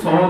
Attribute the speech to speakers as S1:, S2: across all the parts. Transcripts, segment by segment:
S1: 100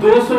S1: 200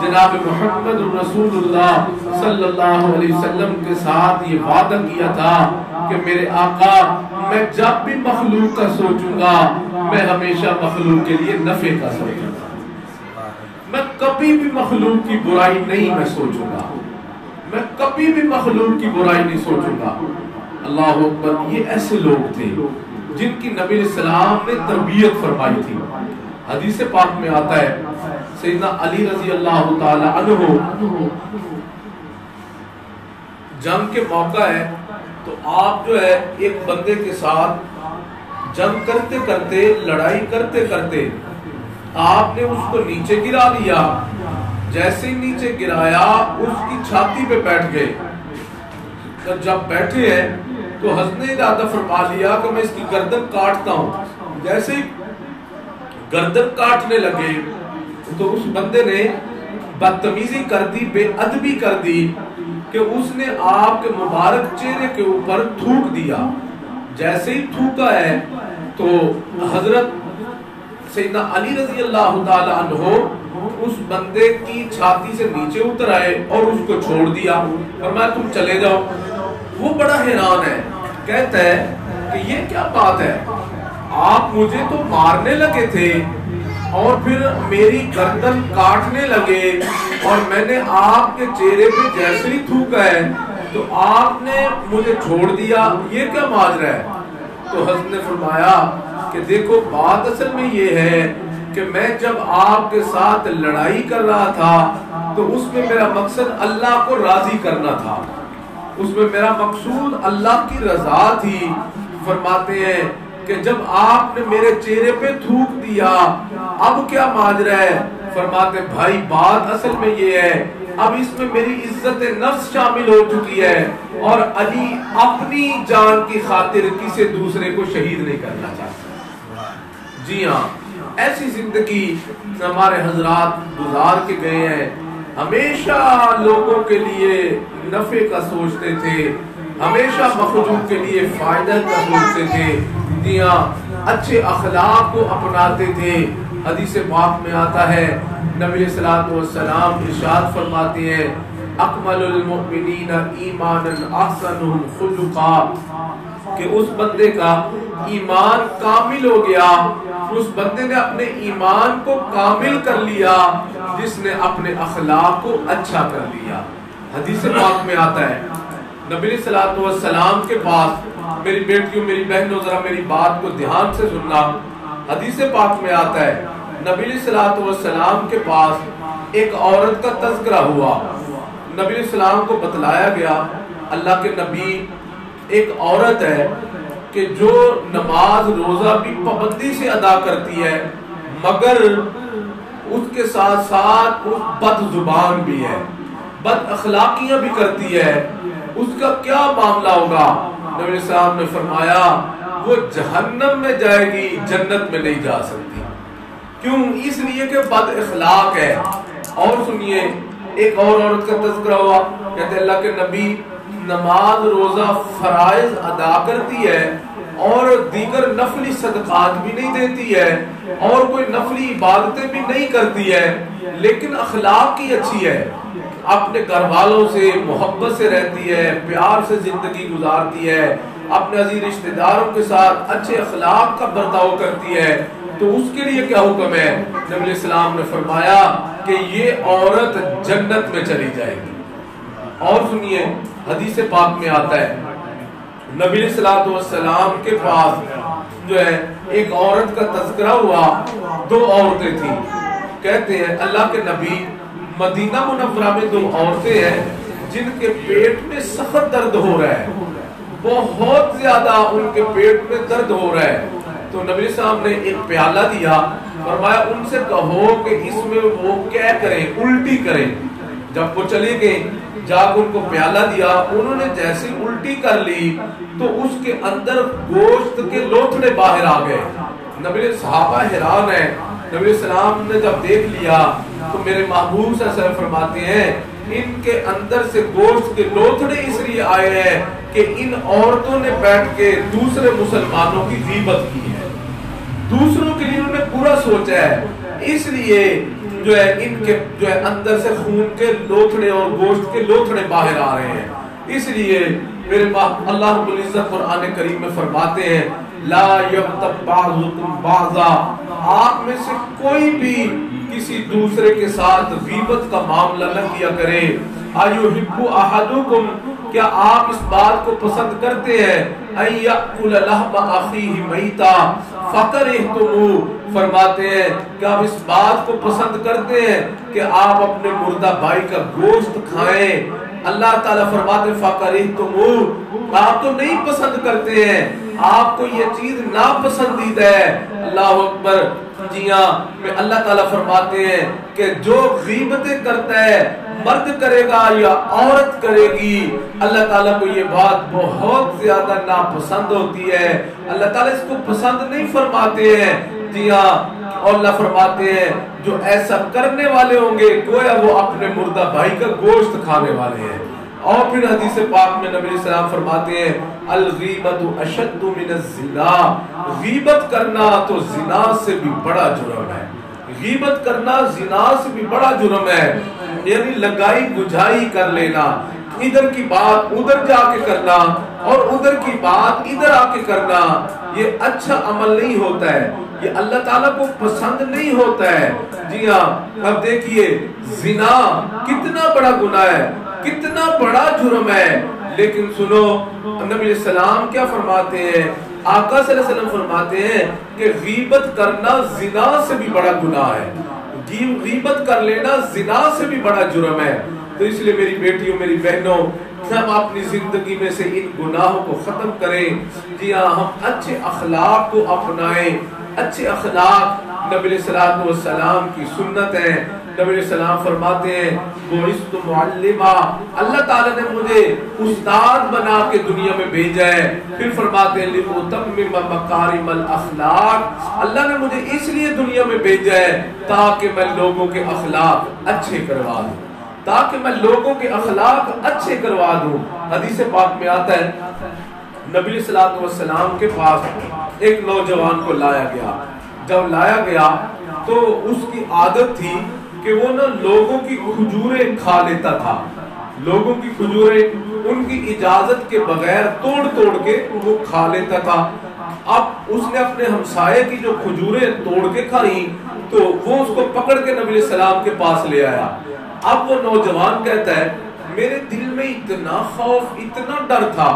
S1: جناب محمد رسول اللہ صلی اللہ علیہ وسلم کے ساتھ یہ وعدہ کیا تھا کہ میرے آقا میں جب بھی مخلوق کا سوچوں گا میں ہمیشہ مخلوق کے لیے نفع کا سوچوں گا، میں کبھی بھی مخلوق کی برائی نہیں میں سوچوں گا، میں کبھی بھی مخلوق کی برائی نہیں سوچوں گا۔ اللہ اکبر، یہ ایسے لوگ تھے جن کی نبی علیہ السلام نے تربیت فرمائی تھی۔ حدیث پاک میں آتا ہے سیدنا علی رضی اللہ تعالی عنہ جنگ کے موقع ہے تو آپ جو ہے ایک بندے کے ساتھ جنگ کرتے کرتے لڑائی کرتے کرتے آپ نے اس کو نیچے گرا دیا، جیسے ہی نیچے گرایا اس کی چھاتی پہ بیٹھ گئے، جب بیٹھے ہیں تو حضرت نے ارادہ فرما لیا کہ میں اس کی گردن کاٹتا ہوں۔ جیسے ہی گردن کاٹنے لگے تو اس بندے نے بدتمیزی کر دی، بے ادبی کر دی کہ اس نے آپ کے مبارک چہرے کے اوپر تھوک دیا۔ جیسے ہی تھوکا ہے تو حضرت سیدنا علی رضی اللہ تعالی عنہ اس بندے کی چھاتی سے نیچے اتر آئے اور اس کو چھوڑ دیا، فرمایا تم چلے جاؤ۔ وہ بڑا حیران ہے، کہتا ہے کہ یہ کیا بات ہے، آپ مجھے تو مارنے لگے تھے اور پھر میری گردن کاٹنے لگے اور میں نے آپ کے چہرے پہ جیسے ہی تھوکا ہے تو آپ نے مجھے چھوڑ دیا، یہ کیا ماجرا ہے؟ تو حضرت نے فرمایا کہ دیکھو بات اصل میں یہ ہے کہ میں جب آپ کے ساتھ لڑائی کر رہا تھا تو اس میں میرا مقصد اللہ کو راضی کرنا تھا، اس میں میرا مقصود اللہ کی رضا تھی۔ فرماتے ہیں کہ جب آپ نے میرے چہرے پہ تھوک دیا اب کیا ماجرا ہے؟ فرماتے بھائی بات اصل میں یہ ہے اب اس میں میری عزت نفس شامل ہو چکی ہے اور علی اپنی جان کی خاطر کسی دوسرے کو شہید نہیں کرنا چاہتا۔ جی ہاں، ایسی زندگی ہمارے حضرات گزار کے گئے ہیں، ہمیشہ لوگوں کے لیے نفع کا سوچتے تھے، ہمیشہ مخلوق کے لیے فائدہ کا سوچتے تھے، جی ہاں، اچھے اخلاق کو اپناتے تھے۔ حدیث پاک میں آتا ہے نبی علیہ الصلوۃ والسلام ارشاد فرماتے ہیں اکمل المؤمنین ایمانا احسنهم خلقا، کہ اس بندے کا ایمان کامل ہو گیا، اس بندے نے اپنے ایمان کو کامل کر لیا جس نے اپنے اخلاق کو اچھا کر لیا۔ حدیث پاک میں آتا ہے نبی علیہ الصلوۃ والسلام کے پاس، میری بیٹیوں میری بہنوں ذرا میری بات کو دھیان سے سننا، حدیث پاک میں آتا ہے نبی علیہ الصلوۃ والسلام کے پاس ایک عورت کا تذکرہ ہوا، نبی علیہ السلام کو بتلایا گیا اللہ کے نبی ایک عورت ہے کہ جو نماز روزہ بھی پابندی سے ادا کرتی ہے مگر اس کے ساتھ ساتھ اس بد زبان بھی ہے، بد اخلاقیاں بھی کرتی ہے، اس کا کیا معاملہ ہوگا؟ نبی علیہ السلام نے فرمایا وہ جہنم میں جائے گی، جنت میں نہیں جا سکتی۔ کیوں؟ اس لیے کہ بد اخلاق ہے۔ اور سنیے ایک اور عورت کا تذکرہ ہوا، کہتے اللہ کے نبی نماز روزہ فرائض ادا کرتی ہے اور دیگر نفلی صدقات بھی نہیں دیتی ہے اور کوئی نفلی عبادتیں بھی نہیں کرتی ہے، لیکن اخلاق کی اچھی ہے، اپنے گھر والوں سے محبت سے رہتی ہے، پیار سے زندگی گزارتی ہے، اپنے عزیز رشتہ داروں کے ساتھ اچھے اخلاق کا برتاؤ کرتی ہے، تو اس کے لیے کیا حکم ہے؟ نبی علیہ السلام نے فرمایا کہ یہ عورت جنت میں چلی جائے گی۔ اور سنیے حدیث پاک میں آتا ہے نبی علیہ الصلوۃ والسلام کے پاس جو ہے ایک عورت کا تذکرہ ہوا، دو عورتیں تھیں، کہتے ہیں اللہ کے نبی مدینہ منورہ میں دو عورتیں ہیں جن کے پیٹ میں سخت درد ہو رہا ہے، بہت زیادہ ان کے پیٹ میں درد ہو رہا ہے، تو نبی صاحب نے ایک پیالہ دیا، فرمایا ان سے کہو کہ اس میں وہ کیا کریں، الٹی کریں۔ جب وہ چلے گئے جا کے ان کو پیالہ دیا، انہوں نے جیسے الٹی کر لی تو اس کے اندر گوشت کے لوتھڑے باہر آ گئے۔ نبی صحابہ حیران ہیں، نبی السلام نے جب دیکھ لیا تو میرے محبوب صلی اللہ علیہ وسلم فرماتے ہیں ان کے اندر سے گوشت کے لوتھڑے اس لیے آئے ہیں کہ ان عورتوں نے بیٹھ کے دوسرے مسلمانوں کی غیبت کی ہے، دوسروں کے لیے انہوں نے برا سوچا ہے، اس لیے جو ہے ان کے جو ہے اندر سے خون کے لوتھڑے اور گوشت کے لوتھڑے باہر آ رہے ہیں. اس لیے میرے باپ اللہ رب العزت قرآن کریم میں فرماتے ہیں لا یغتب بعضکم بعضا، آپ میں سے کوئی بھی کسی دوسرے کے ساتھ غیبت کا معاملہ نہ کیا کرے. ایحب احدکم، کیا آپ اس بات کو پسند کرتے ہیں ان یأکل لحم اخیہ میتا فکرہتموہ، فرماتے ہیں کہ آپ اس بات کو پسند کرتے ہیں کہ آپ اپنے مردہ بھائی کا گوشت کھائیں. اللہ تعالیٰ فرماتے ہیں فکرہتموہ، آپ تو نہیں پسند کرتے ہیں، آپ کو یہ چیز ناپسندیدہ ہے. اللہ اکبر. جی ہاں، اللہ تعالیٰ فرماتے ہیں کہ جو غیبتیں کرتا ہے، مرد کرے گا یا عورت کرے گی، اللہ تعالیٰ کو یہ بات بہت زیادہ ناپسند ہوتی ہے. اللہ تعالیٰ اس کو پسند نہیں فرماتے ہیں. جی ہاں، اور اللہ فرماتے ہیں جو ایسا کرنے والے ہوں گے گویا وہ اپنے مردہ بھائی کا گوشت کھانے والے ہیں. اور پھر حدیث پاک میں نبی علیہ السلام فرماتے ہیں الغیبت اشد من الزنا، غیبت کرنا تو زنا سے بھی بڑا جرم ہے. غیبت کرنا زنا سے بھی بڑا جرم ہے. یعنی لگائی گجائی کر لینا، ادھر کی بات ادھر جا کے کرنا اور ادھر کی بات ادھر آ کے کرنا، یہ اچھا عمل نہیں ہوتا ہے، یہ اللہ تعالیٰ کو پسند نہیں ہوتا ہے. جی ہاں، اب دیکھیے زنا کتنا بڑا گناہ ہے، کتنا بڑا جرم ہے. لیکن سنو نبی علیہ السلام کیا فرماتے ہیں، آقا صلی اللہ علیہ وسلم فرماتے ہیں کہ غیبت کرنا زنا سے بھی بڑا گناہ ہے، غیبت کر لینا زنا سے بھی بڑا جرم ہے. تو اس لیے میری بیٹیوں میری بہنوں، ہم اپنی زندگی میں سے ان گناہوں کو ختم کریں. جی ہاں، ہم اچھے اخلاق کو اپنائیں. اچھے اخلاق نبی علیہ السلام کی سنت ہے. نبی علیہ السلام فرماتے ہیں بعثت معلما، اللہ تعالیٰ نے مجھے استاد بنا کے دنیا میں بھیجا ہے. پھر فرماتے ہیں لأتمم مکارم الاخلاق، اللہ نے مجھے اس لیے دنیا میں بھیجا ہے تاکہ میں لوگوں کے اخلاق اچھے کروا دوں، تاکہ میں لوگوں کے اخلاق اچھے کروا دوں. حدیث پاک میں آتا ہے نبی علیہ السلام کے پاس ایک نوجوان کو لایا گیا. جب لایا گیا تو اس کی عادت تھی کہ وہ نا لوگوں کی کھجوریں کھا لیتا تھا. لوگوں کی کھجوریں ان کی اجازت کے بغیر توڑ توڑ کے وہ کھا لیتا تھا. اب اس نے اپنے ہمسائے کی جو کھجوریں توڑ کے کھائیں تو وہ اس کو پکڑ کے نبی علیہ السلام کے پاس لے آیا. اب وہ نوجوان کہتا ہے میرے دل میں اتنا خوف اتنا ڈر تھا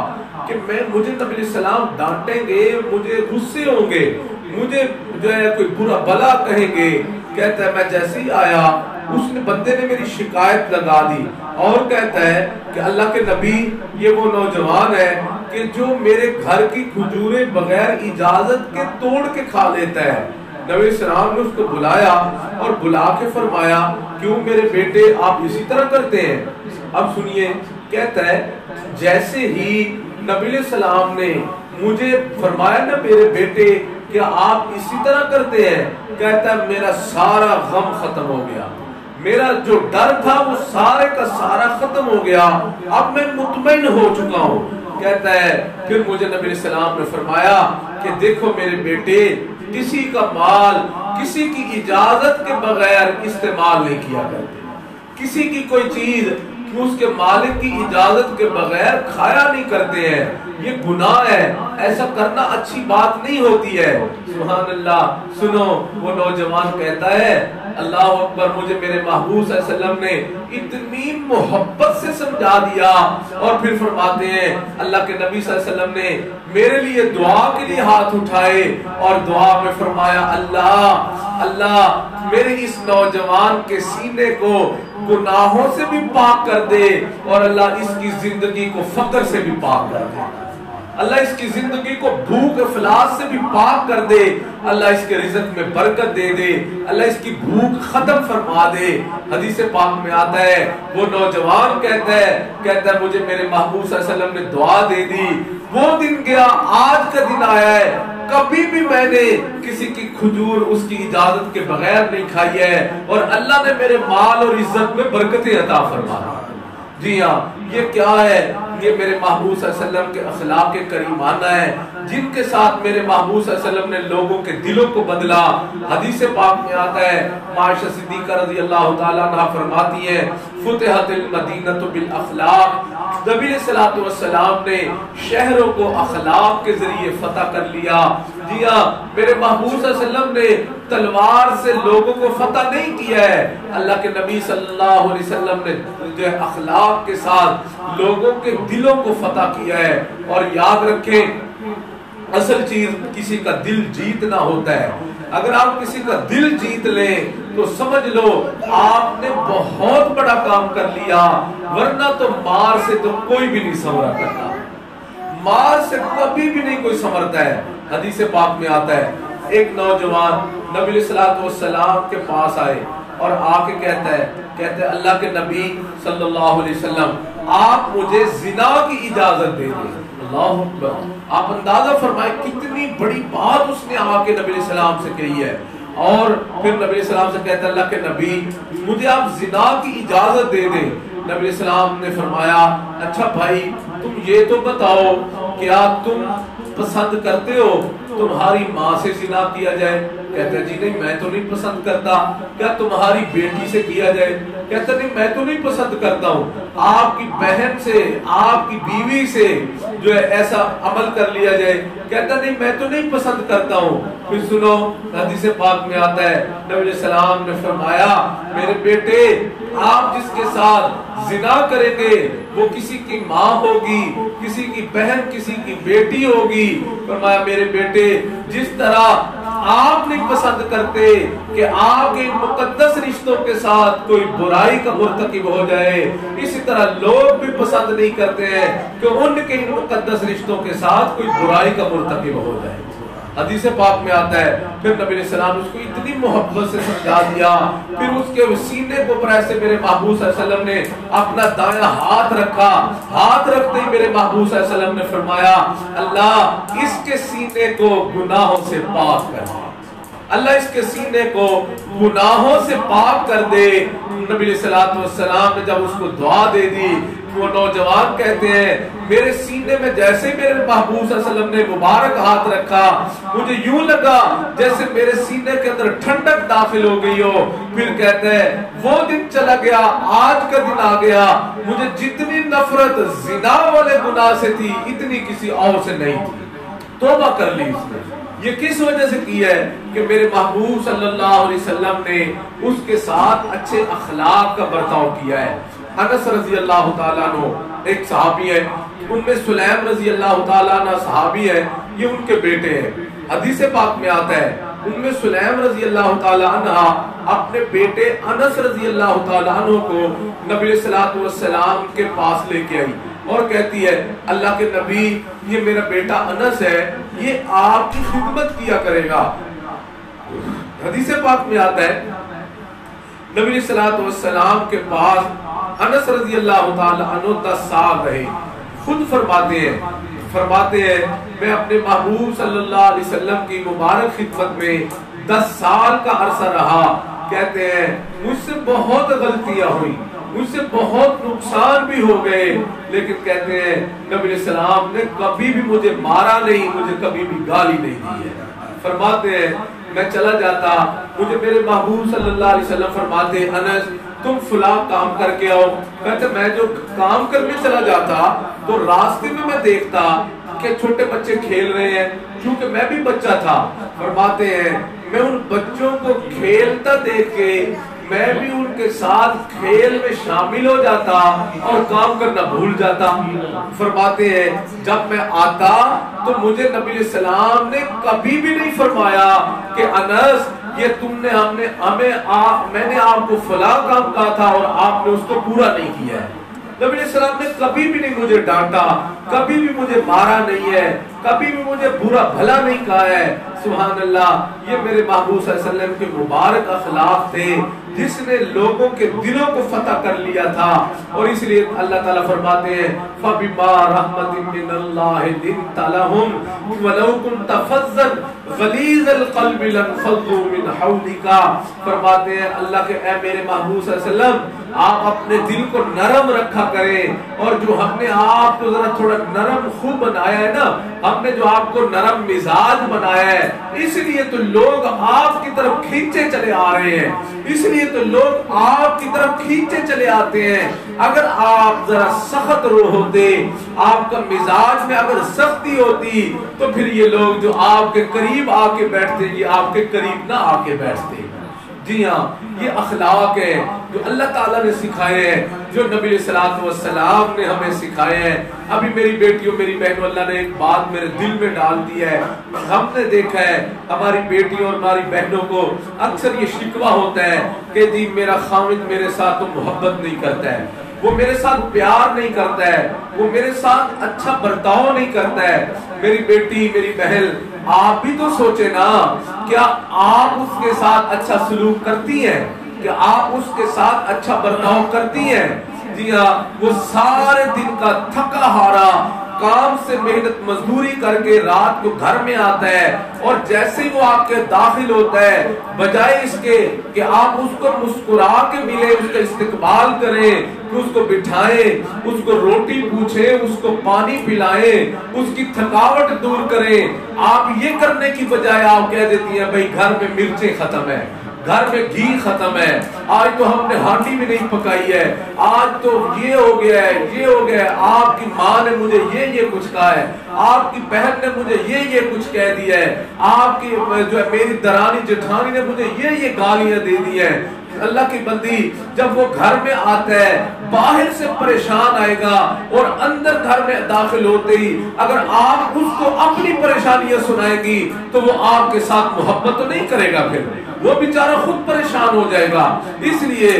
S1: کہ مجھے نبی علیہ السلام ڈانٹیں گے، مجھے غصے ہوں گے، مجھے جو ہے کوئی برا بلا کہیں گے. کہتا ہے میں جیسے ہی آیا اس نے بندے نے میری شکایت لگا دی اور کہتا ہے کہ اللہ کے نبی یہ وہ نوجوان ہے کہ جو میرے گھر کی کھجوریں بغیر اجازت کے توڑ کے کھا لیتا ہے. نبی السلام نے اس کو بلایا اور بلا کے فرمایا کیوں میرے بیٹے آپ اسی طرح کرتے ہیں؟ اب سنیے، کہتا ہے جیسے ہی نبی علیہ السلام نے مجھے فرمایا نا میرے بیٹے کیا آپ اسی طرح کرتے ہیں، کہتا ہے میرا سارا غم ختم ہو گیا، میرا جو ڈر تھا وہ سارے کا سارا ختم ہو گیا، اب میں مطمئن ہو چکا ہوں. کہتا ہے پھر مجھے نبی علیہ السلام نے فرمایا کہ دیکھو میرے بیٹے کسی کا مال کسی کی اجازت کے بغیر استعمال نہیں کیا کرتے، کسی کی کوئی چیز اس کے مالک کی اجازت کے بغیر کھایا نہیں کرتے ہیں، یہ گناہ ہے، ایسا کرنا اچھی بات نہیں ہوتی ہے. سبحان اللہ. سنو وہ نوجوان کہتا ہے اللہ اکبر، مجھے میرے محبوب صلی اللہ علیہ وسلم نے اتنی محبت سے سمجھا دیا اور پھر فرماتے ہیں اللہ کے نبی صلی اللہ علیہ وسلم نے میرے لیے دعا کے لیے ہاتھ اٹھائے اور دعا میں فرمایا اللہ میرے اس نوجوان کے سینے کو گناہوں سے بھی پاک کر دے اور اللہ اس کی زندگی کو فقر سے بھی پاک کر دے، اللہ اس کی زندگی کو بھوک افلاس سے بھی پاک کر دے، اللہ اس کے رزق میں برکت دے دے، اللہ اس کی بھوک ختم فرما دے. حدیث پاک میں آتا ہے وہ نوجوان کہتا ہے مجھے میرے محبوب صلی اللہ علیہ وسلم نے دعا دے دی، وہ دن گیا آج کا دن آیا ہے، کبھی بھی میں نے کسی کی کھجور اس کی اجازت کے بغیر نہیں کھائی ہے اور اللہ نے میرے مال اور عزت میں برکتیں عطا فرما. جی ہاں، یہ کیا ہے؟ یہ میرے محبوب صلی اللہ علیہ وسلم کے اخلاق کریمانہ ہے جن کے ساتھ میرے محبوب صلی اللہ علیہ وسلم نے لوگوں کے دلوں کو بدلا۔ حدیث پاک میں آتا ہے عائشہ صدیقہ رضی اللہ تعالیٰ عنہ فرماتی ہے فتحت المدینہ بالاخلاق، نبی علیہ السلام نے شہروں کو اخلاق کے ذریعے فتح کر لیا۔ جی ہاں، میرے محبوب صلی اللہ علیہ وسلم نے تلوار سے لوگوں کو فتح نہیں کیا ہے، اللہ کے نبی صلی اللہ علیہ وسلم نے جو ہے اخلاق کے ساتھ لوگوں کے دلوں کو فتح کیا ہے۔ اور یاد رکھیں اصل چیز کسی کا دل جیتنا ہوتا ہے۔ اگر آپ کسی کا دل جیت لیں تو سمجھ لو آپ نے بہت بڑا کام کر لیا، ورنہ تو مار سے تو کوئی بھی نہیں سنورا کرتا، مار سے کبھی بھی نہیں کوئی سنورتا ہے۔ حدیث پاک میں آتا ہے ایک نوجوان نبی علیہ السلام کے پاس آئے اور آ کے کہتے ہیں اللہ کے نبی صلی اللہ علیہ وسلم آپ مجھے زنا کی اجازت دے دیں۔ اللہ اکبر، آپ اندازہ فرمائے کتنی بڑی بات اس نے آ کے نبی علیہ السلام سے کہی ہے۔ اور پھر نبی علیہ السلام سے کہتا ہے اللہ کے نبی مجھے آپ زنا کی اجازت دے دیں۔ نبی علیہ السلام نے فرمایا اچھا بھائی تم یہ تو بتاؤ کیا تم پسند کرتے ہو تمہاری ماں سے زنا کیا جائے؟ کہتا ہے جی نہیں میں تو نہیں پسند کرتا۔ کیا تمہاری بیٹی سے کیا جائے؟ کہتا نہیں میں تو نہیں پسند کرتا ہوں۔ آپ کی بہن سے آپ کی بیوی سے جو ہے ایسا عمل کر لیا جائے؟ کہتا نہیں میں تو نہیں پسند کرتا ہوں۔ پھر سنو حدیث پاک میں آتا ہے نبی علیہ السلام نے فرمایا میرے بیٹے آپ جس کے ساتھ زنا کریں گے وہ کسی کی ماں ہوگی، کسی کی بہن، کسی کی بیٹی ہوگی۔ فرمایا میرے بیٹے جس طرح آپ نہیں پسند کرتے کہ آپ کے مقدس رشتوں کے ساتھ کوئی برائی کا مرتکب ہو جائے، اسی طرح لوگ بھی پسند نہیں کرتے ہیں کہ ان کے مقدس رشتوں کے ساتھ کوئی برائی کا مرتکب ہو جائے۔ حدیث پاک میں آتا ہے پھر نبی علیہ السلام اس کو اتنی محبت سے سمجھا دیا، پھر اس کے سینے کو پر ایسے میرے محبوب صلی اللہ علیہ وسلم نے اپنا دایاں ہاتھ رکھا، ہاتھ رکھتے ہی میرے محبوب صلی اللہ علیہ وسلم نے فرمایا اللہ اس کے سینے کو گناہوں سے پاک کر دے، اللہ اس کے سینے کو گناہوں سے پاک کر دے۔ نبی علیہ السلام نے جب اس کو دعا دے دی وہ نوجوان کہتے ہیں میرے سینے میں جیسے میرے محبوب صلی اللہ علیہ وسلم نے مبارک ہاتھ رکھا مجھے یوں لگا جیسے میرے سینے کے اندر ٹھنڈک داخل ہو گئی ہو۔ پھر کہتے ہیں وہ دن چلا گیا آج کا دن آ گیا، مجھے جتنی نفرت زنا والے گناہ سے تھی اتنی کسی اور سے نہیں تھی۔ توبہ کر لی اس نے۔ یہ کس وجہ سے کی ہے کہ میرے محبوب صلی اللہ علیہ وسلم نے اس کے ساتھ اچھے اخلاق کا برتاؤ کیا ہے۔ انس رضی اللہ تعالیٰ عنہ ایک صحابی ہے، ام سلیم رضی اللہ تعالیٰ عنہ صحابی ہے، یہ ان کے بیٹے ہیں۔ حدیث پاک میں آتا ہے ام سلیم رضی اللہ تعالیٰ عنہ اپنے بیٹے انس رضی اللہ تعالیٰ عنہ کو نبی صلی اللہ علیہ وسلم کے پاس لے کے آئی اور کہتی ہے اللہ کے نبی یہ میرا بیٹا انس ہے، یہ آپ کی خدمت کیا کرے گا۔ حدیث پاک میں آتا ہے نبی صلی اللہ علیہ وسلم کے پاس انس رضی اللہ تعالی عنہ 10 سال رہے۔ خود فرماتے ہیں میں اپنے محبوب صلی اللہ علیہ وسلم کی مبارک خدمت میں 10 سال کا عرصہ رہا۔ کہتے ہیں مجھ سے بہت غلطیاں ہوئی، مجھ سے بہت نقصان بھی ہو گئے، لیکن کہتے ہیں نبی علیہ السلام نے کبھی بھی مجھے مارا نہیں، مجھے کبھی بھی گالی نہیں دی ہے۔ فرماتے ہیں میں چلا جاتا مجھے میرے محبوب صلی اللہ علیہ وسلم فرماتے انس تم فلاں کام کر کے آؤ۔ کہتے میں جو کام کرنے چلا جاتا تو راستے میں دیکھتا کہ چھوٹے بچے کھیل رہے ہیں، کیونکہ میں بھی بچہ تھا۔ فرماتے ہیں میں ان بچوں کو کھیلتا دیکھ کے میں بھی ان کے ساتھ کھیل میں شامل ہو جاتا اور کام کرنا بھول جاتا۔ فرماتے ہیں جب میں آتا تو مجھے نبی علیہ السلام نے کبھی بھی نہیں فرمایا کہ انس یہ تم نے میں نے آپ کو فلاں کام کہا تھا اور آپ نے اس کو پورا نہیں کیا ہے۔ نبی علیہ السلام نے کبھی بھی نہیں مجھے ڈانٹا، کبھی بھی مجھے مارا نہیں ہے، کبھی بھی مجھے برا بھلا نہیں کہا ہے۔ سبحان اللہ، یہ میرے محبوب صلی اللہ علیہ وسلم کے مبارک اخلاق تھے جس نے لوگوں کے دلوں کو فتح کر لیا تھا۔ اور اس لیے اللہ تعالیٰ فرماتے ہیں فَبِمَا رَحْمَةٍ مِّنَ اللَّهِ لِنْتَ لَهُمْ وَلَوْ كُنْتَ فَظًّا غَلِيظَ الْقَلْبِ لَانفَضُّوا مِنْ حَوْلِكَ۔ فرماتے ہیں اللہ کے اے میرے محبوب صلی اللہ علیہ وسلم آپ اپنے دل کو نرم رکھا کریں، اور جو ہم نے آپ کو ذرا تھوڑا نرم خوب بنایا ہے نا، ہم نے جو آپ کو نرم مزاج بنایا ہے، اس لیے تو لوگ آپ کی طرف کھینچے چلے آ رہے ہیں، اس لیے تو لوگ آپ کی طرف کھینچے چلے آتے ہیں۔ اگر آپ ذرا سخت روح ہوتے، آپ کا مزاج میں اگر سختی ہوتی، تو پھر یہ لوگ جو آپ کے قریب آ کے بیٹھتے، یہ آپ کے قریب نہ آ کے بیٹھتے۔ جی ہاں، یہ اخلاق ہے جو اللہ تعالیٰ نے سکھائے ہیں، جو نبی علیہ الصلوۃ والسلام نے ہمیں سکھائے ہیں۔ ابھی میری بیٹیوں میری بہنوں، اللہ نے ایک بات میرے دل میں ڈال دی ہے۔ ہم نے دیکھا ہے ہماری بیٹیوں اور ہماری بہنوں کو اکثر یہ شکوہ ہوتا ہے کہ جی میرا خاوند میرے ساتھ تو محبت نہیں کرتا ہے، وہ میرے ساتھ پیار نہیں کرتا ہے، وہ میرے ساتھ اچھا برتاؤ نہیں کرتا ہے۔ میری بیٹی میری بہن، آپ بھی تو سوچے نا، کیا آپ اس کے ساتھ اچھا سلوک کرتی ہیں؟ کیا آپ اس کے ساتھ اچھا برتاؤ کرتی ہیں؟ جی ہاں، وہ سارے دن کا تھکا ہارا کام سے محنت مزدوری کر کے رات کو گھر میں آتا ہے، اور جیسے ہی وہ آپ کے داخل ہوتا ہے، بجائے اس کے کہ آپ اس کو مسکرا کے ملے، اس کا استقبال کریں، اس کو بٹھائیں، اس کو روٹی پوچھیں، اس کو پانی پلائیں، اس کی تھکاوٹ دور کریں، آپ یہ کرنے کی بجائے آپ کہہ دیتی ہیں بھئی گھر میں مرچیں ختم ہے، گھر میں گھی ختم ہے، آج تو ہم نے ہانڈی بھی نہیں پکائی ہے، آج تو یہ ہو گیا ہے، یہ ہو گیا ہے، آپ کی ماں نے مجھے یہ کچھ کہا ہے، آپ کی بہن نے مجھے یہ کچھ کہہ دیا ہے، آپ کی جو ہے میری درانی جٹھانی نے مجھے یہ گالیاں دے دی ہیں۔ اللہ کی بندی، جب وہ گھر میں آتا ہے، باہر سے پریشان آئے گا، اور اندر گھر میں داخل ہوتے ہی اگر آپ اس کو اپنی پریشانیاں سنائیں گی تو وہ آپ کے ساتھ محبت تو نہیں کرے گا، پھر وہ بیچارہ خود پریشان ہو جائے گا۔ اس لیے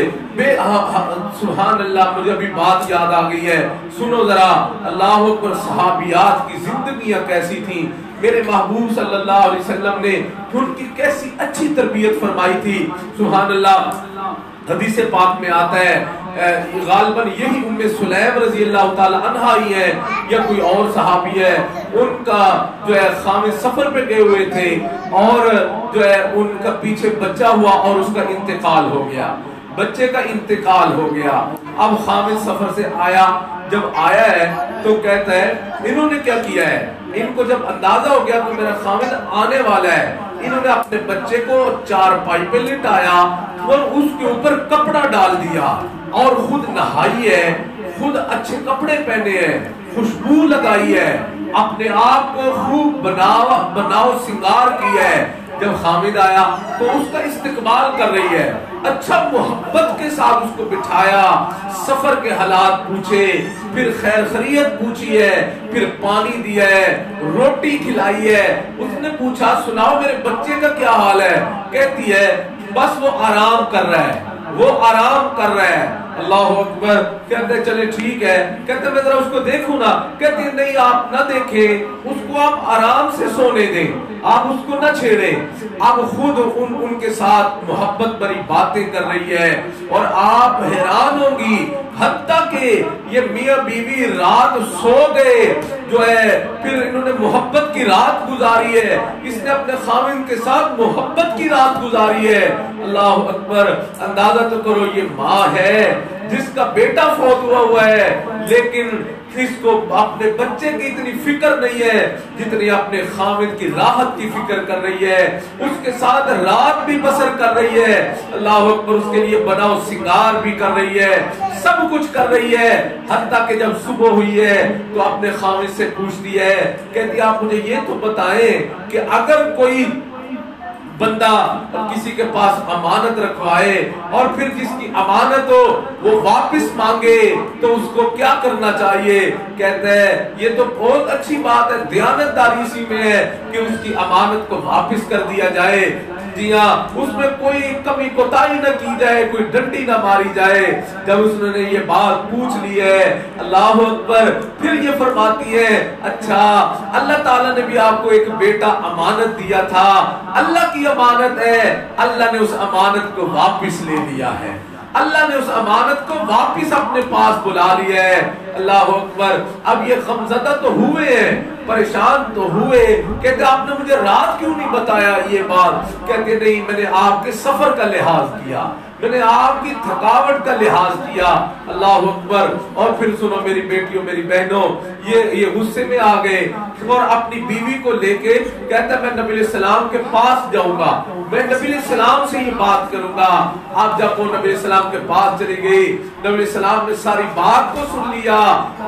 S1: سبحان اللہ، مجھے ابھی بات یاد آ گئی ہے، سنو ذرا، اللہ اکبر، صحابیات کی زندگیاں کیسی تھیں، میرے محبوب صلی اللہ علیہ وسلم نے ان کی کیسی اچھی تربیت فرمائی تھی۔ سبحان اللہ، حدیث پاک میں آتا ہے، غالباً یہی ام سلیم رضی اللہ تعالی عنہا ہی ہے یا کوئی اور صحابی ہے، ان کا جو ہے خامد سفر پہ گئے ہوئے تھے، اور جو ہے ان کا پیچھے بچہ ہوا اور اس کا انتقال ہو گیا، بچے کا انتقال ہو گیا۔ اب خامد سفر سے آیا، جب آیا ہے تو کہتا ہے انہوں نے کیا کیا ہے، ان کو جب اندازہ ہو گیا تو میرا خامد آنے والا ہے، انہوں نے اپنے بچے کو چارپائی پہ لٹایا اور اس کے اوپر کپڑا ڈال دیا، اور خود نہائی ہے، خود اچھے کپڑے پہنے ہیں، خوشبو لگائی ہے، اپنے آپ کو خوب بناؤ سنگار کیا ہے۔ جب خامد آیا تو اس کا استقبال کر رہی ہے، اچھا محبت کے ساتھ اس کو بٹھایا، سفر کے حالات پوچھے، پھر خیر خیریت پوچھی ہے، پھر پانی دیا ہے، روٹی کھلائی ہے۔ اس نے پوچھا سناؤ میرے بچے کا کیا حال ہے؟ کہتی ہے بس وہ آرام کر رہا ہے، وہ آرام کر رہا ہے۔ اللہ اکبر، کہتے چلے ٹھیک ہے، کہتے میں ذرا اس کو دیکھوں نا، کہتے نہیں آپ نہ دیکھیں، اس کو آپ آرام سے سونے دیں، آپ اس کو نہ چھیڑیں۔ آپ خود ان کے ساتھ محبت بری باتیں کر رہی ہے، اور آپ حیران ہوں گی، حتیٰ کہ یہ میاں بیوی رات سو گئے، جو ہے پھر انہوں نے محبت کی رات گزاری ہے، اس نے اپنے خاوند کے ساتھ محبت کی رات گزاری ہے۔ اللہ اکبر، اندازہ تو کرو، یہ ماں ہے جس کا بیٹا فوت ہوا ہے، لیکن اس کو اپنے بچے کی اتنی فکر نہیں ہے جتنی اپنے خاوند کی راحت کی فکر کر رہی ہے، اس کے ساتھ رات بھی بسر کر رہی ہے، اللہ اکبر، اس کے لیے بناؤ سنگار بھی کر رہی ہے، سب کچھ کر رہی ہے، حتیٰ کہ جب صبح ہوئی ہے تو اپنے خاوند سے پوچھتی ہے، کہتی آپ مجھے یہ تو بتائیں کہ اگر کوئی بندہ کسی کے پاس امانت رکھوائے اور پھر جس کی امانت ہو وہ واپس مانگے تو اس کو کیا کرنا چاہیے؟ کہتے ہیں یہ تو بہت اچھی بات ہے، دیانتداری اسی میں ہے کہ اس کی امانت کو واپس کر دیا جائے، جی ہاں، اس میں کوئی کمی کوتاہی نہ کی جائے، کوئی ڈنڈی نہ ماری جائے۔ جب اس نے یہ بات پوچھ لی ہے، اللہ اکبر، پھر یہ فرماتی ہے اچھا اللہ تعالیٰ نے بھی آپ کو ایک بیٹا امانت دیا تھا، اللہ کی امانت ہے، اللہ نے اس امانت کو واپس لے لیا ہے، اللہ نے اس امانت کو واپس اپنے پاس بلا لیا ہے۔ اللہ اکبر، اب یہ غمزدہ تو ہوئے ہیں، پریشان تو ہوئے، کہتے آپ نے مجھے رات کیوں نہیں بتایا یہ بات؟ کہتے نہیں، میں نے آپ کے سفر کا لحاظ کیا، میں نے آپ کی تھکاوٹ کا لحاظ کیا. اللہ اکبر. اور پھر سنو میری بیٹیوں میری بہنوں, یہ غصے میں آ گئے اور اپنی بیوی کو لے کے کہتا میں نبی علیہ السلام کے پاس جاؤں گا, میں نبی علیہ السلام سے یہ بات کروں گا. آپ جب وہ نبی علیہ السلام کے پاس چلی گئی, نبی علیہ السلام نے ساری بات کو سن لیا.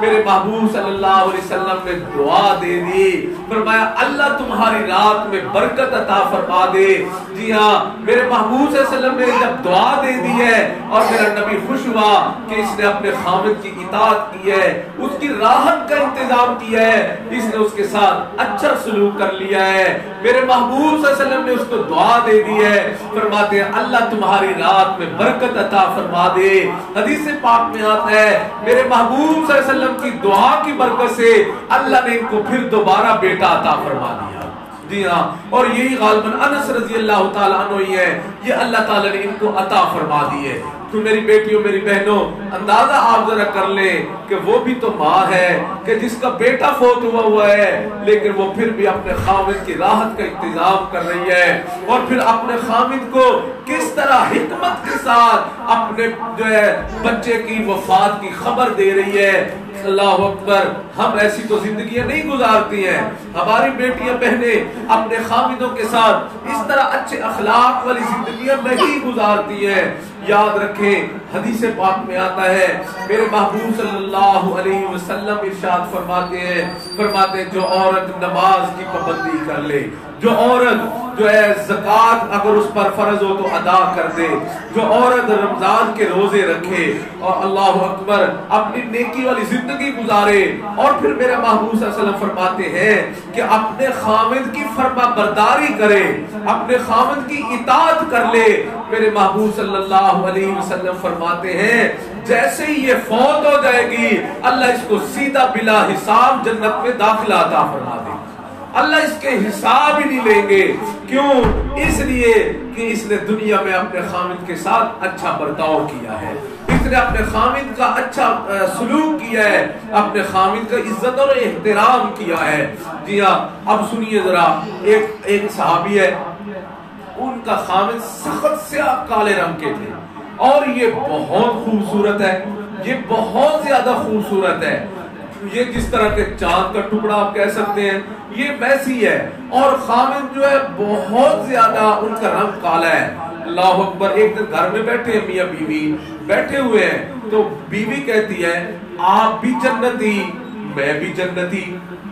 S1: میرے محبوب صلی اللہ علیہ وسلم نے دعا دے دی, فرمایا اللہ تمہاری رات میں برکت عطا فرما دے. جی ہاں, میرے محبوب صلی اللہ علیہ وسلم نے جب دعا دے دی ہے اور میرا نبی خوش ہوا کہ اس نے اپنے خامد کی اطاعت کی ہے, اس کی راحت کا انتظام کیا ہے, اس نے اس کے ساتھ اچھا سلوک کر لیا ہے. میرے محبوب صلی اللہ علیہ وسلم نے اس کو دعا دے دی ہے, فرماتے ہیں اللہ تمہاری رات میں برکت عطا فرما دے. حدیث پاک میں آتا ہے میرے محبوب صلی اللہ علیہ وسلم کی دعا کی برکت سے اللہ نے ان کو پھر دوبارہ بیٹا عطا فرما دیا. جی ہاں, اور یہی غالباً انس رضی اللہ تعالیٰ عنہ ہی ہے, یہ اللہ تعالیٰ نے ان کو عطا فرما دی ہے. تو میری بیٹیوں میری بہنوں, اندازہ آپ ذرا کر لیں کہ وہ بھی تو ماں ہے کہ جس کا بیٹا فوت ہوا ہے, لیکن وہ پھر بھی اپنے خامد کی راحت کا انتظام کر رہی ہے, اور پھر اپنے خامد کو کس طرح حکمت کے ساتھ اپنے جو ہے بچے کی وفات کی خبر دے رہی ہے. اللہ اکبر. ہم ایسی تو زندگیاں نہیں گزارتی ہیں, ہماری بیٹیاں بہنیں اپنے خامدوں کے ساتھ اس طرح اچھے اخلاق والی زندگیاں نہیں گزارتی ہیں. یاد رکھیں حدیث پاک میں آتا ہے میرے محبوب صلی اللہ علیہ وسلم ارشاد فرماتے ہیں جو عورت نماز کی پابندی کر لے, جو عورت جو ہے زکوٰۃ اگر اس پر فرض ہو تو ادا کر دے, جو عورت رمضان کے روزے رکھے اور اللہ اکبر اپنی نیکی والی زندگی گزارے, اور پھر میرے محبوب صلی اللہ علیہ وسلم فرماتے ہیں کہ اپنے خامد کی فرما برداری کرے, اپنے خامد کی اطاعت کر لے. میرے محبوب صلی اللہ علیہ وسلم فرماتے ہیں جیسے ہی یہ فوت ہو جائے گی اللہ اس کو سیدھا بلا حساب جنت میں داخلہ عطا فرما دے. اللہ اس کے حساب ہی نہیں لیں گے. کیوں؟ اس لیے کہ اس نے دنیا میں اپنے خامد کے ساتھ اچھا برتاؤ کیا ہے, اس نے اپنے خامد کا اچھا سلوک کیا ہے, اپنے خامد کا عزت اور احترام کیا ہے. جی ہاں, اب سنیے ذرا, ایک صحابی ہے, ان کا خامد سخت سیاہ کالے رنگ کے تھے, اور یہ بہت خوبصورت ہے, یہ بہت زیادہ خوبصورت ہے, یہ جس طرح کے چاند کا ٹکڑا آپ کہہ سکتے ہیں, یہ ویسی ہے. اور خامد جو ہے بہت زیادہ ان کا رنگ کالا ہے. اللہ اکبر. ایک دن گھر میں بیٹھے ہیں, میاں بیوی بیٹھے ہوئے ہیں, تو بیوی کہتی ہے آپ بھی جنتی میں بھی جنتی.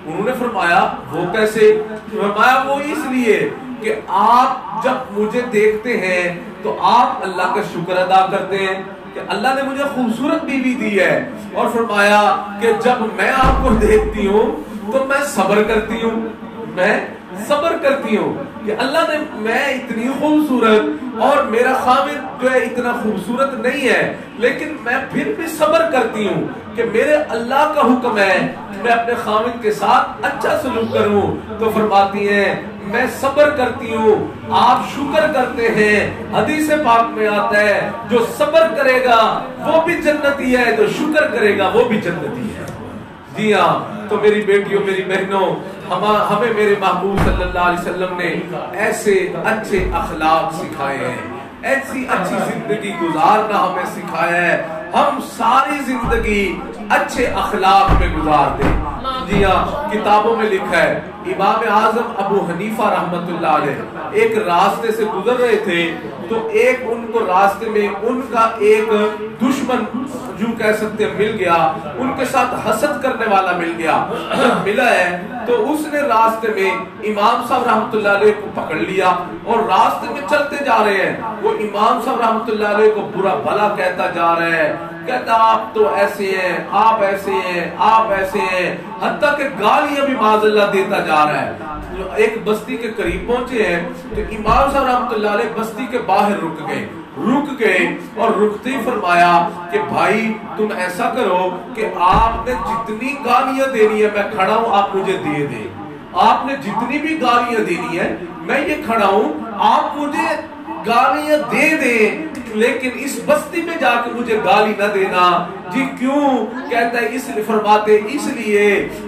S1: انہوں نے فرمایا وہ کیسے؟ فرمایا وہ اس لیے کہ آپ جب مجھے دیکھتے ہیں تو آپ اللہ کا شکر ادا کرتے ہیں کہ اللہ نے مجھے خوبصورت بیوی دی ہے, اور فرمایا کہ جب میں آپ کو دیکھتی ہوں تو میں صبر کرتی ہوں, میں صبر کرتی ہوں کہ اللہ نے, میں اتنی خوبصورت اور میرا خامد جو ہے اتنا خوبصورت نہیں ہے, لیکن میں پھر بھی صبر کرتی ہوں کہ میرے اللہ کا حکم ہے میں اپنے خامد کے ساتھ اچھا سلوک کروں. تو فرماتی ہیں میں صبر کرتی ہوں, آپ شکر کرتے ہیں. حدیث پاک میں آتا ہے جو صبر کرے گا وہ بھی جنتی ہے, جو شکر کرے گا وہ بھی جنتی ہے. جی ہاں, تو میری بیٹیوں میری بہنوں, ہمیں میرے محبوب صلی اللہ علیہ وسلم نے ایسے اچھے اخلاق سکھائے ہیں, ایسی اچھی زندگی گزارنا ہمیں سکھایا ہے. ہم ساری زندگی اچھے اخلاق میں گزار دیں. جی ہاں, کتابوں میں لکھا ہے امام اعظم ابو حنیفہ رحمت اللہ علیہ ایک راستے سے گزر رہے تھے, تو ایک ان کو راستے میں ان کا ایک دشمن جو کہہ سکتے مل گیا, ان کے ساتھ حسد کرنے والا مل گیا. ملا ہے تو اس نے راستے میں امام صاحب رحمت اللہ علیہ کو پکڑ لیا, اور راستے میں چلتے جا رہے ہیں, وہ امام صاحب رحمت اللہ علیہ کو برا بھلا کہتا جا رہا ہے, کہتا آپ تو ایسے ہیں, آپ ایسے ہیں, آپ ایسے ہیں, حتیٰ کہ گالیاں بھی معاذ اللہ دیتا جا رہا ہے. ایک بستی کے قریب پہنچے ہیں تو امام صاحب رحمت اللہ علیہ بستی کے باہر رک گئے, اور رکتے ہی فرمایا کہ بھائی تم ایسا کرو کہ آپ نے جتنی گالیاں دینی ہے میں کھڑا ہوں, آپ مجھے دے دیں. آپ نے جتنی بھی گالیاں دینی ہے میں یہ کھڑا ہوں, آپ مجھے گالیاں دے دیں, لیکن اس بستی میں جا کے مجھے گالی نہ دینا. جی کیوں؟ کہتا ہے اس لیے، فرماتے اس لیے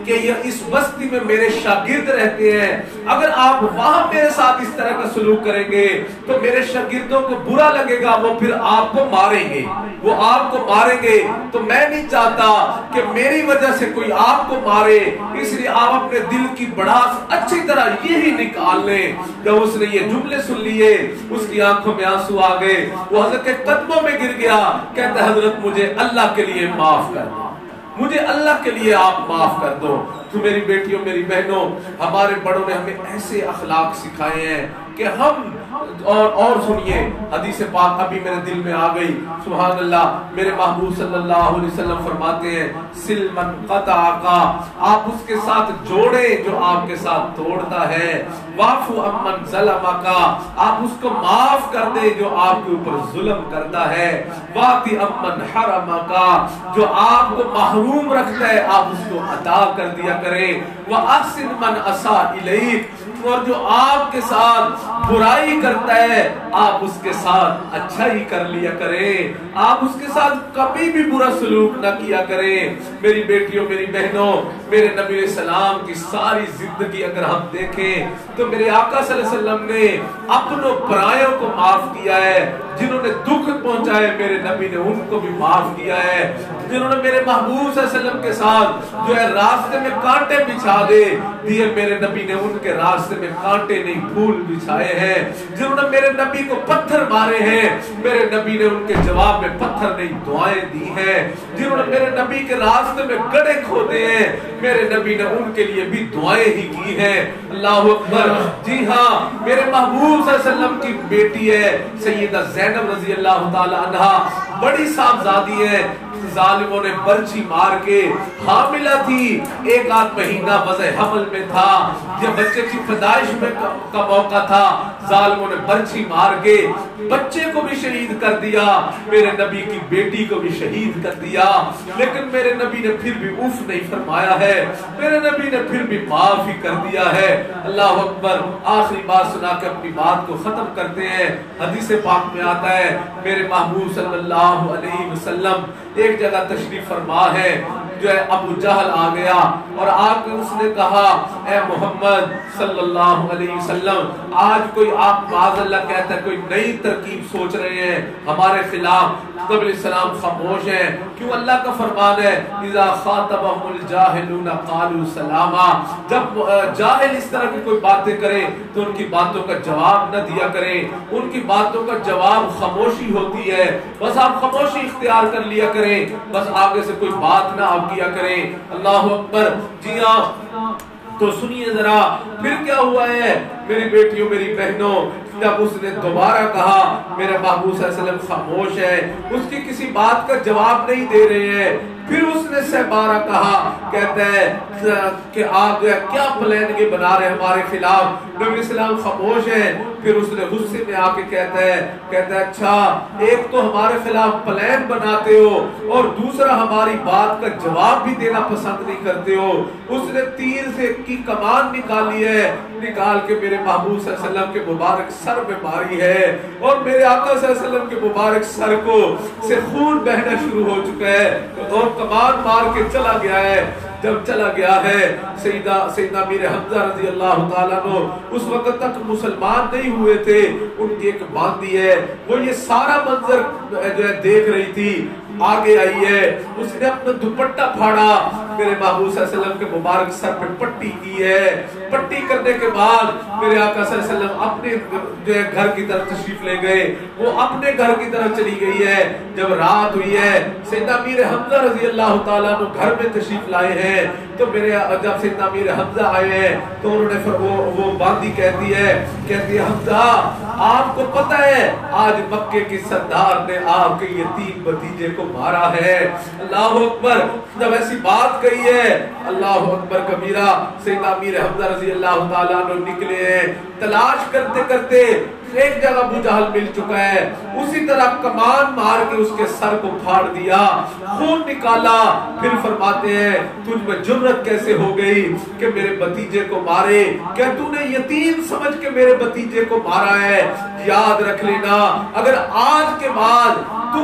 S1: کہ یہ اس بستی میں میرے شاگرد رہتے ہیں، اگر آپ وہاں میرے ساتھ اس طرح کا سلوک کریں گے تو میرے شاگردوں کو برا لگے گا، وہ پھر آپ کو ماریں گے، وہ آپ کو ماریں گے، تو میں نہیں چاہتا کہ میری وجہ سے کوئی آپ کو مارے، اس لیے آپ اپنے دل کی بڑاس اچھی طرح یہی نکال لیں۔ جب اس نے یہ جملے سن لیے اس کی آنکھوں میں آنسو آ گئے، وہ حضرت کے قدموں میں گر گیا، کہتا ہے حضرت مجھے اللہ کے لیے معاف کر دو، مجھے اللہ کے لیے آپ معاف کر دو۔ تو میری بیٹیوں میری بہنوں، ہمارے بڑوں نے ہمیں ایسے اخلاق سکھائے ہیں کہ ہم اور سنیے حدیث پاک ابھی میرے دل میں آ گئی، سبحان اللہ، میرے محبوب صلی اللہ علیہ وسلم فرماتے ہیں سل من قطعک، آپ اس کے ساتھ جوڑیں جو آپ کے ساتھ توڑتا ہے، واعف عمن ظلمک، آپ اس کو معاف کر دیں جو آپ کے اوپر ظلم کرتا ہے، واعط عمن حرمک، جو آپ کو محروم رکھتا ہے آپ اس کو عطا کر دیا کریں، واحسن من اساء الیک، اور جو آپ کے ساتھ برائی کرتا ہے آپ اس کے ساتھ اچھائی کر لیا کریں، آپ اس کے ساتھ کبھی بھی برا سلوک نہ کیا کریں۔ میری بیٹیوں میری بہنوں، میرے نبی علیہ السلام کی ساری زندگی اگر ہم دیکھیں تو میرے آقا صلی اللہ علیہ وسلم نے اپنوں پرایوں کو معاف کیا ہے، جنہوں نے دکھ پہنچائے میرے نبی نے ان کو بھی معاف کیا ہے، جنہوں نے میرے محبوب صلی اللہ علیہ وسلم کے ساتھ جو ہے راستے میں کانٹے بچھا دیے میرے نبی نے ان کے راستے میں کانٹے نہیں پھول بچھائے ہیں، جنہوں نے میرے نبی کو پتھر مارے ہیں میرے نبی نے ان کے جواب میں پتھر نہیں دعائیں دی ہیں، جنہوں نے میرے نبی کے راستے میں گڑھے کھودے ہیں میرے نبی نے ان کے لیے بھی دعائیں ہی کی ہیں۔ اللہ اکبر، جی ہاں، میرے محبوب صلی اللہ علیہ وسلم کی بیٹی ہے سیدہ زینب رضی اللہ تعالی عنہا، بڑی صاحبزادی ہے، ظالموں نے برچھی مار کے، حاملہ تھی، ایک آدھ مہینہ وضع حمل میں تھا، یہ بچے کی پیدائش میں کا موقع تھا، ظالموں نے برچھی مار کے بچے کو بھی شہید کر دیا، میرے نبی کی بیٹی کو بھی شہید کر دیا، لیکن میرے نبی نے پھر بھی اف نہیں فرمایا ہے، میرے نبی نے پھر بھی معاف ہی کر دیا ہے۔ اللہ اکبر، آخری بات سنا کے اپنی بات کو ختم کرتے ہیں۔ حدیث پاک میں آتا ہے میرے محبوب صلی اللہ علیہ وسلم ایک جگہ تشریف فرما ہے، جو ہے ابو جہل آ گیا اور آ کے اس نے کہا اے محمد صلی اللہ علیہ وسلم، آج کوئی آپ معاذ اللہ کہتا ہے کوئی نئی ترکیب سوچ رہے ہیں ہمارے خلاف، نبی علیہ السلام خاموش ہیں، کیوں؟ اللہ کا فرمان ہے اذا خاطبهم الجاهلون قالوا سلاما، جب جاہل اس طرح کی کوئی باتیں کریں تو ان کی باتوں کا جواب نہ دیا کریں، ان کی باتوں کا جواب خاموشی ہوتی ہے، بس آپ خاموشی اختیار کر لیا کریں، بس آگے سے کوئی بات نہ آپ کیا کریں۔ اللہ اکبر، جی ہاں، تو سنیے ذرا پھر کیا ہوا ہے میری بیٹیوں میری بہنوں، جب اس نے دوبارہ کہا میرے محبوب صلی اللہ علیہ وسلم خاموش ہے، اس کی کسی بات کا جواب نہیں دے رہے ہیں، پھر اس نے سہبارہ کہا، کہتا ہے کہ آپ کیا پلان یہ بنا رہے ہمارے خلاف، نبی علیہ السلام خاموش ہیں، پھر اس نے غصے میں آ کے کہتا ہے اچھا ایک تو ہمارے خلاف پلان بناتے ہو اور دوسرا ہماری بات کا جواب بھی دینا پسند نہیں کرتے ہو۔ اس نے تیر سے کی کمان نکالی ہے، نکال کے میرے محبوب صلی اللہ علیہ وسلم کے مبارک سر میں ماری ہے، اور میرے آقا صلی اللہ علیہ وسلم کے مبارک سر کو سے خون بہنا شروع ہو چکا ہے، اور کمان مار کے چلا گیا ہے۔ جب چلا گیا ہے سیدنا امیر حمزہ رضی اللہ تعالیٰ عنہ اس وقت تک مسلمان نہیں ہوئے تھے، ان کی ایک باندھی ہے، وہ یہ سارا منظر جو ہے دیکھ رہی تھی، آگے آئی ہے، اس نے اپنا دوپٹہ پھاڑا، میرے محبوب صلی اللہ علیہ وسلم کے مبارک سر پہ پٹی کی ہے، پٹی کرنے کے بعد میرے آقا صلی اللہ علیہ وسلم اپنے جو ہے گھر کی طرف تشریف لے گئے، وہ اپنے گھر کی طرف چلی گئی ہے۔ جب رات ہوئی ہے سیدنا امیر حمزہ رضی اللہ تعالیٰ عنہ گھر میں تشریف لائے ہیں، تو جب سیدنا امیر حمزہ آئے ہیں تو انہوں نے وہ باندھی کہتی ہے حمزہ آپ کو پتہ ہے آج مکے کی سردار نے آپ کے یتیم بھتیجے کو مارا ہے۔ اللہ اکبر، جب ایسی بات کہی ہے اللہ اکبر کبیرہ، سیدنا امیر حمزہ رضی اللہ تعالیٰ عنہ نکلے ہیں، تلاش کرتے کرتے ایک جگہ ابو جہل مل چکا ہے، اسی طرح کمان مار کے اس کے سر کو پھاڑ دیا، خون نکالا، پھر فرماتے ہیں تجھ میں جرت کیسے ہو گئی کہ میرے بھتیجے کو مارے، کیا تو نے یتیم سمجھ کے میرے بھتیجے کو مارا ہے؟ یاد رکھ لینا اگر آج کے بعد تو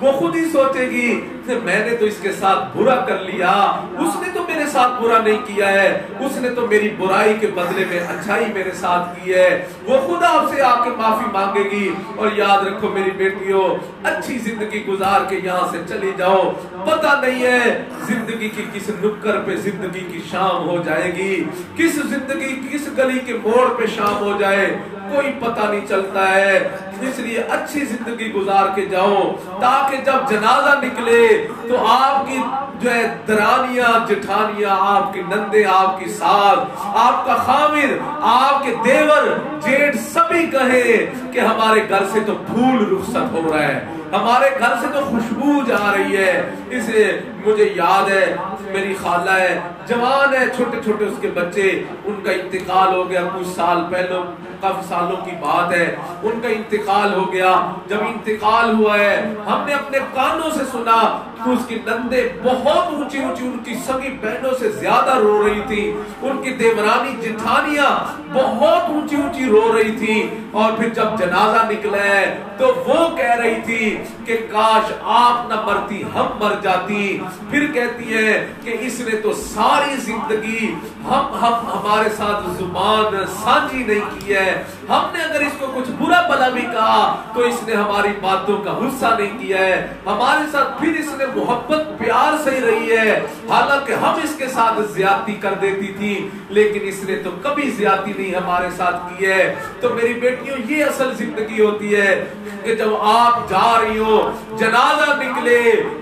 S1: وہ خود ہی سوچے گی کہ میں نے تو اس کے ساتھ برا کر لیا, اس نے تو میرے ساتھ برا نہیں کیا ہے, اس نے تو میری برائی کے بدلے میں اچھائی میرے ساتھ کی ہے. وہ خود آپ سے آ کے معافی مانگے گی. اور یاد رکھو میری بیٹیوں, اچھی زندگی گزار کے یہاں سے چلی جاؤ, پتہ نہیں ہے زندگی کی کس نکر پہ زندگی کی شام ہو جائے گی, کس زندگی کس گلی کے موڑ پہ شام ہو جائے, کوئی پتہ نہیں چلتا ہے. اس لیے اچھی زندگی گزار کے جاؤ تاکہ جب جنازہ نکلے تو آپ کی جو ہے درانیاں جٹھانیاں, آپ کی نندے, آپ کی ساس, آپ کا خامر, آپ کے دیور جیٹھ سبھی کہیں کہ ہمارے گھر سے تو پھول رخصت ہو رہا ہے, ہمارے گھر سے تو خوشبو جا رہی ہے. اسے مجھے یاد ہے میری خالہ ہے, جوان ہے, چھوٹے چھوٹے اس کے بچے, ان کا انتقال ہو گیا کچھ سال پہلے, کافی سالوں کی بات ہے, ان کا انتقال ہو گیا. جب انتقال ہوا ہے ہم نے اپنے کانوں سے سنا تو اس کی نندے بہت اونچی اونچی, ان کی سگی بہنوں سے زیادہ رو رہی تھی, ان کی دیورانی جٹھانیاں بہت اونچی اونچی رو رہی تھی. اور پھر جب جنازہ نکلا ہے تو وہ کہہ رہی تھی کہ کاش آپ نہ مرتی, ہم مر جاتی. پھر کہتی ہے کہ اس نے تو ساری زندگی ہمارے ساتھ زبان سانجھی نہیں کی ہے, ہم نے اگر اس کو کچھ برا بھلا بھی کہا تو اس نے ہماری باتوں کا غصہ نہیں کیا ہے, ہمارے ساتھ پھر اس نے محبت پیار سے ہی رہی ہے. حالانکہ ہم اس کے ساتھ زیادتی کر دیتی تھی لیکن اس نے تو کبھی زیادتی نہیں ہمارے ساتھ کی ہے. تو میری بیٹیوں, یہ اصل زندگی ہوتی ہے کہ جب آپ جا رہی ہو, جنازہ نکلے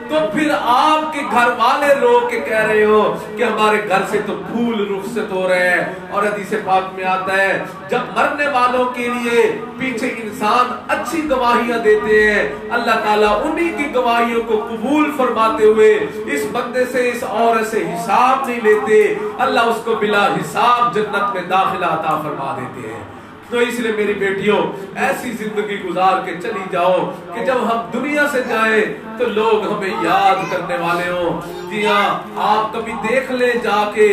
S1: تو پھر آپ کے گھر والے رو کے کہہ رہے ہو کہ ہمارے گھر سے تو پھول رخصت ہو رہے ہیں. اور حدیث پاک میں آتا ہے جب مرنے والوں کے لیے پیچھے انسان اچھی گواہیاں دیتے ہیں, اللہ تعالیٰ انہی کی گواہیوں کو قبول فرماتے ہوئے اس بندے سے, اس عورت سے حساب نہیں لیتے, اللہ اس کو بلا حساب جنت میں داخلہ عطا فرما دیتے ہیں. تو اس لیے میری بیٹیوں ایسی زندگی گزار کے چلی جاؤ کہ جب ہم دنیا سے جائیں تو لوگ ہمیں یاد کرنے والے ہوں. جی ہاں, آپ کبھی دیکھ لیں جا کے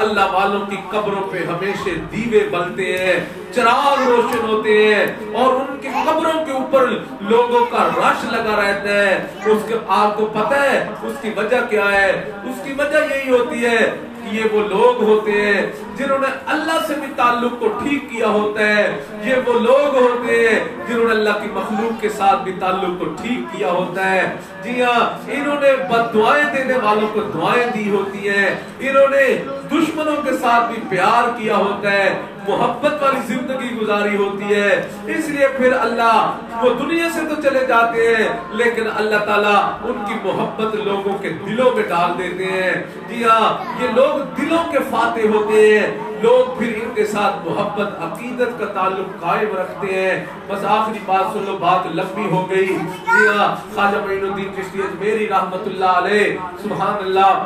S1: اللہ والوں کی قبروں پہ ہمیشہ دیوے بلتے ہیں, چراغ روشن ہوتے ہیں, اور ان کی قبروں کے اوپر لوگوں کا رش لگا رہتا ہے. اس کے آپ کو پتہ ہے اس کی وجہ کیا ہے؟ اس کی وجہ یہی ہوتی ہے کہ یہ وہ لوگ ہوتے ہیں جنہوں نے اللہ سے بھی تعلق کو ٹھیک کیا ہوتا ہے, یہ وہ لوگ ہوتے ہیں جنہوں نے اللہ کی مخلوق کے ساتھ بھی تعلق کو ٹھیک کیا ہوتا ہے. جی ہاں, انہوں نے بد دعائیں دینے والوں کو دعائیں دی ہوتی ہیں, انہوں نے دشمنوں کے ساتھ بھی پیار کیا ہوتا ہے, محبت والی زندگی گزاری ہوتی ہے. اس لیے پھر اللہ, وہ دنیا سے تو چلے جاتے ہیں لیکن اللہ تعالیٰ ان کی محبت لوگوں کے دلوں میں ڈال دیتے ہیں. جی ہاں, یہ لوگ دلوں کے فاتح ہوتے ہیں, لوگ پھر ان کے ساتھ محبت عقیدت کا تعلق قائم رکھتے ہیں. بس آخری بات سن لو, بات لمبی ہو گئی. جی ہاں, خواجہ معین الدین چشتی اجمیری رحمت اللہ علیہ, سبحان اللہ,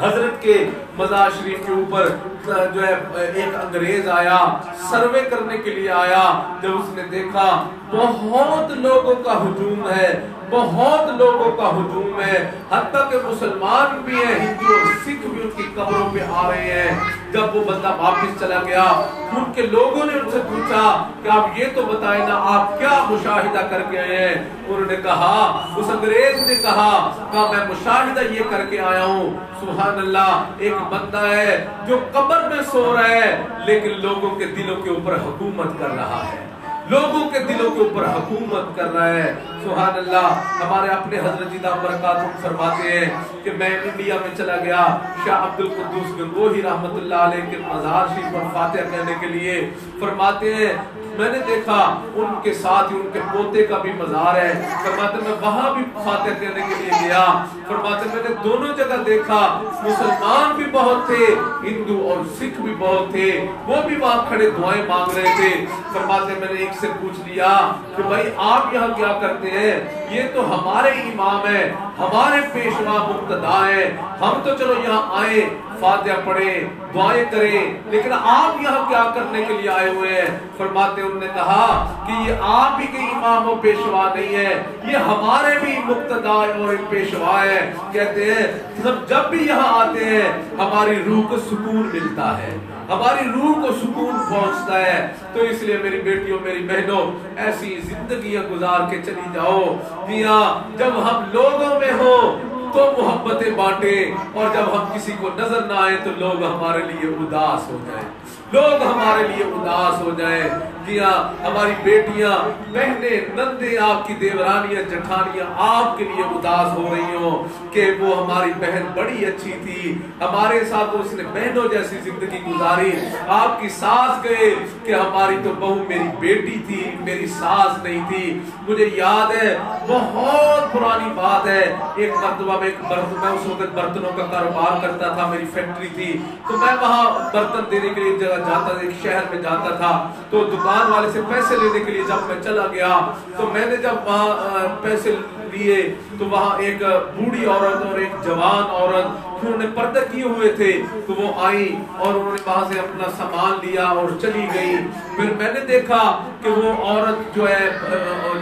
S1: حضرت کے مزار شریف کے اوپر جو ہے ایک انگریز آیا, سروے کرنے کے لیے آیا. جب اس نے دیکھا بہت لوگوں کا ہجوم ہے, بہت لوگوں کا ہجوم ہے, حتیٰ کہ مسلمان بھی ہیں, ہندو اور سکھ بھی ان کی قبروں پہ آ رہے ہیں. جب وہ بندہ واپس چلا گیا, ان کے لوگوں نے ان سے پوچھا کہ آپ یہ تو بتائیں نا, آپ کیا مشاہدہ کر کے آئے ہیں؟ انہوں نے کہا, اس انگریز نے کہا میں مشاہدہ یہ کر کے آیا ہوں, سبحان اللہ, ایک بندہ ہے جو قبر میں سو رہا ہے لیکن لوگوں کے دلوں کے اوپر حکومت کر رہا ہے, لوگوں کے دلوں کے اوپر حکومت کر رہا ہے. سبحان اللہ. ہمارے اپنے حضرت جی دامت برکاتہم فرماتے ہیں کہ میں انڈیا میں چلا گیا شاہ عبد القدوس گنگوہی رحمت اللہ علیہ کے مزار شریف پر فاتحہ کہنے کے لیے. فرماتے ہیں میں نے دیکھا ان کے ساتھ ہی ان کے پوتے کا بھی مزار ہے. فرماتے میں وہاں بھی فاتحہ کہنے کے لیے گیا. فرماتے میں نے دونوں جگہ دیکھا مسلمان بھی بہت تھے, ہندو اور سکھ بھی بہت تھے, وہ بھی وہاں کھڑے دعائیں مانگ رہے تھے. فرماتے میں نے ایک سے پوچھ لیا کہ بھائی آپ یہاں کیا کرتے ہیں؟ یہ تو ہمارے امام ہیں, ہمارے پیشوا مقتدا ہیں, ہم تو چلو یہاں آئے فاتحہ پڑھیں دعائیں کریں, لیکن آپ یہاں کیا کرنے کے لیے آئے ہوئے ہیں؟ فرماتے انہوں نے کہا کہ یہ آپ ہی کے امام و پیشوا نہیں ہے, یہ ہمارے بھی مقتدا اور پیشوا ہیں. کہتے ہیں جب بھی یہاں آتے ہیں ہماری روح کو سکون ملتا ہے, ہماری روح کو سکون پہنچتا ہے. تو اس لیے میری بیٹیوں میری بہنوں ایسی زندگیاں گزار کے چلی جاؤ میاں جب ہم لوگوں میں ہو تو محبتیں بانٹیں، اور جب ہم کسی کو نظر نہ آئے تو لوگ ہمارے لیے اداس ہو جائیں، لوگ ہمارے لیے اداس ہو جائیں. جی ہاں، ہماری بیٹیاں بہنیں نندیں آپ کی دیورانیاں جٹھانیاں آپ کے لیے اداس ہو رہی ہوں کہ وہ ہماری بہن بڑی اچھی تھی، ہمارے ساتھ اس نے بہنوں جیسی زندگی گزاری. آپ کی ساس گئے کہ ہماری تو بہو میری بیٹی تھی، میری ساس نہیں تھی. مجھے یاد ہے بہت پرانی بات ہے، ایک مرتبہ میں اس وقت برتنوں کا کاروبار کرتا تھا، میری فیکٹری تھی، تو میں وہاں برتن دینے کے لیے ایک جگہ جاتا تھا، ایک شہر میں جاتا تھا. تو دکان والے سے پیسے لینے کے لیے جب میں چلا گیا تو میں نے جب وہاں پیسے لیے تو وہاں ایک بوڑھی عورت اور ایک جوان عورت انہوں نے پردہ کیے ہوئے تھے، تو وہ آئی اور انہوں نے وہاں سے اپنا سامان لیا اور چلی گئی. پھر میں نے دیکھا کہ وہ عورت جو ہے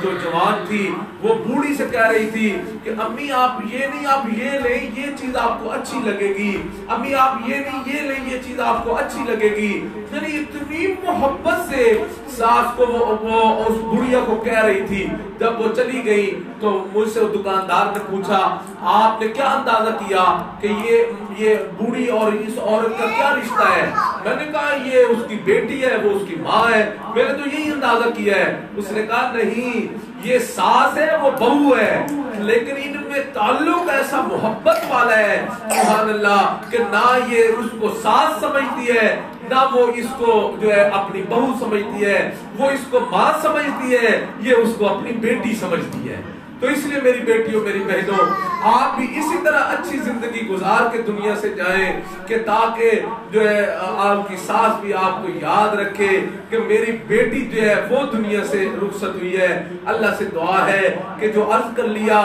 S1: جو جوان تھی وہ بوڑھی سے کہہ رہی تھی کہ امی آپ یہ نہیں، آپ یہ لیں، یہ چیز آپ کو اچھی لگے گی، امی آپ یہ نہیں، یہ لیں، یہ چیز آپ کو اچھی لگے گی. یعنی اتنی محبت سے ساس کو وہ اس بڑھیا کو کہہ رہی تھی. جب وہ چلی گئی تو مجھ سے دکاندار نے پوچھا آپ نے کیا اندازہ کیا کہ یہ بوڑھی اور اس عورت کا کیا رشتہ ہے؟ میں نے کہا یہ اس کی بیٹی ہے، وہ اس کی ماں ہے، میں نے تو یہی اندازہ کیا ہے. اس نے کہا نہیں، یہ ساس ہے وہ بہو ہے، لیکن ان میں تعلق ایسا محبت والا ہے سبحان اللہ کہ نہ یہ اس کو ساس سمجھتی ہے نہ وہ اس کو جو ہے اپنی بہو سمجھتی ہے، وہ اس کو ماں سمجھتی ہے، یہ اس کو اپنی بیٹی سمجھتی ہے. تو اس لیے میری بیٹیوں میری بہنوں آپ بھی اسی طرح اچھی زندگی گزار کے دنیا سے جائیں کہ تاکہ جو ہے آپ کی ساس بھی آپ کو یاد رکھے کہ میری بیٹی جو ہے وہ دنیا سے رخصت ہوئی ہے. اللہ سے دعا ہے کہ جو عرض کر لیا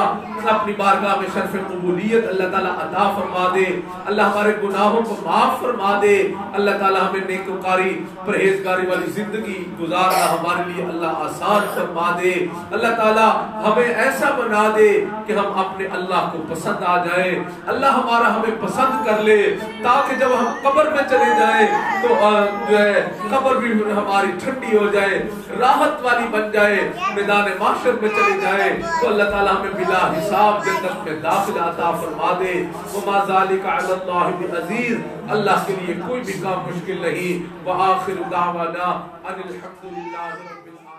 S1: اپنی بارگاہ میں شرف قبولیت اللہ تعالیٰ عطا فرما دے، اللہ ہمارے گناہوں کو معاف فرما دے، اللہ تعالیٰ ہمیں نیکوکاری پرہیزگاری والی زندگی گزارنا ہمارے لیے اللہ آسان فرما دے، اللہ تعالیٰ ہمیں ایسا بنا دے کہ ہم اپنے اللہ کو پسند آ جائیں، اللہ ہمارا ہمیں پسند کر لے تاکہ جب ہم قبر میں چلے جائیں تو جو ہے قبر بھی ہماری ٹھنڈی ہو جائے، راحت والی بن جائے، میدان محشر میں چلے جائیں تو اللہ تعالیٰ ہمیں بلا حساب جنت میں داخل عطا فرما دے. وما ذالک علی اللہ بعزیز، اللہ کے لیے کوئی بھی کام مشکل نہیں. وآخر دعوانا ان الحمد للہ رب العالمین.